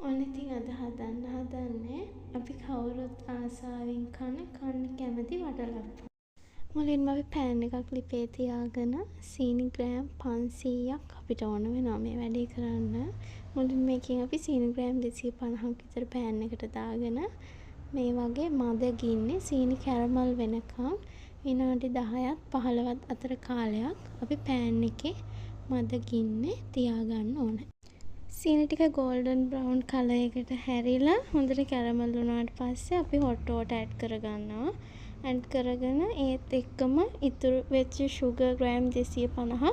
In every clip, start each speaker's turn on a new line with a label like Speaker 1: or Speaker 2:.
Speaker 1: ඔන්න ඉතින් අද හදන්නේ අපි කවුරුත් ආසාවෙන් කන්න කැමති වටලප්පු. මුලින්ම අපි පෑන් එකක් ලිපේ තියාගෙන සීනි ග්‍රෑම් 500ක් අපිට ඕන වෙනවා මේ වැඩේ කරන්න. මුලින් මේකෙන් අපි සීනි ග්‍රෑම් 250ක් විතර පෑන් එකට දාගෙන මේ වගේ මද ගින්නේ සීනි කැරමල් වෙනකම් විනාඩි 10ක් 15ක් අතර කාලයක් අපි පෑන් එකේ මද ගින්නේ තියාගන්න ඕනේ. සීනි ටික ගෝල්ඩන් බ්‍රවුන් කලර් එකට හැරිලා හොඳට කැරමල් වුණාට පස්සේ අපි හොට් වෝටර් ඇඩ් කරගන්නවා. ඇඩ් කරගෙන ඒත් එක්කම ඉතුරු වෙච්ච sugar ග්‍රෑම් 250ක්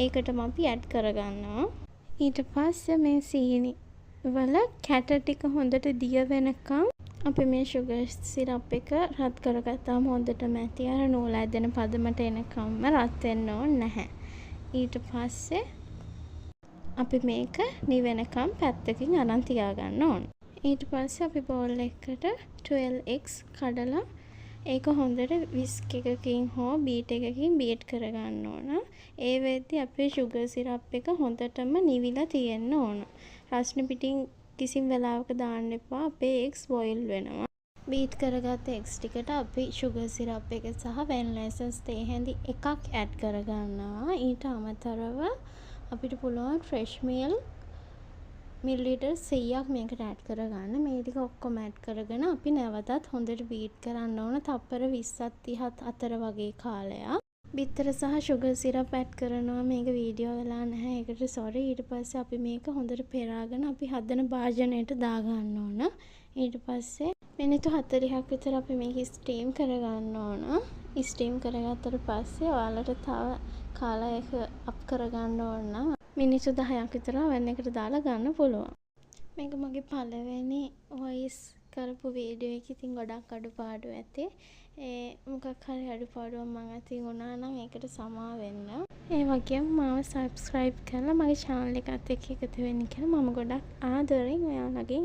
Speaker 1: ඒකටම අපි ඇඩ් කරගන්නවා. ඊට පස්සේ මේ සීනි වල කැට ටික හොඳට දිය වෙනකම් අපි මේ sugar syrup එක රත් කරගත්තාම හොඳටම ඇති අර නූල ඇදෙන පදමට එනකම්ම රත් වෙන්න ඕනේ නැහැ. ඊට පස්සේ අපි මේක නිවෙනකම් පැත්තකින් අරන් තියාගන්න ඕන. ඊට පස්සේ අපි බෝල් එකකට 12 eggs කඩලා ඒක හොඳට whisk එකකින් හෝ බීට් එකකින් බීට් කරගන්න ඕන. ඒ වෙද්දි අපේ sugar syrup එක හොඳටම නිවිලා තියෙන්න ඕන. රස්නේ පිටින් කිසිම වෙලාවක දාන්න එපා. අපේ eggs boil වෙනවා. බීට් කරගත්ත eggs ටිකට අපි sugar syrup එක සහ vanilla essence තේ හැඳි එකක් ඇඩ් කරගන්නවා. ඊට අමතරව අපිට පුළුවන් fresh milk මිලිලීටර් 100ක් මේකට ඇඩ් කරගන්න. මේ ටික ඔක්කොම ඇඩ් කරගෙන අපි නැවතත් හොඳට බීට් කරන්න ඕන තප්පර 20ක් 30ක් අතර වගේ කාලයක්. බිත්තර සහ sugar syrup ඇඩ් කරනවා. මේක වීඩියෝ වෙලා නැහැ. ඒකට sorry. ඊට පස්සේ අපි මේක හොඳට පෙරාගෙන අපි හදන භාජනයට දාගන්න ඕන. ඊට පස්සේ මිනිත්තු 40ක් විතර අපි මේක ස්ටීම් කරගන්න ඕන. ස්ටීම් කරගත්තට පස්සේ ඔයාලට තව කාලා ඒක අප් කරගන්න ඕන නම් මිනිත්තු 10ක් විතර oven එකට දාලා ගන්න පුළුවන්. මේක මගේ පළවෙනි වොයිස් කරපු වීඩියෝ එක. ඉතින් ගොඩක් අඩුපාඩු ඇති. මොකක් හරි අඩුපාඩුවක් මං අතින් වුණා නම් ඒකට සමා වෙන්න. ඒ වගේම මාව subscribe කරලා මගේ channel එකත් එක්ක එකතු වෙන්න කියලා මම ගොඩක් ආදරෙන් ඔයාලගෙන්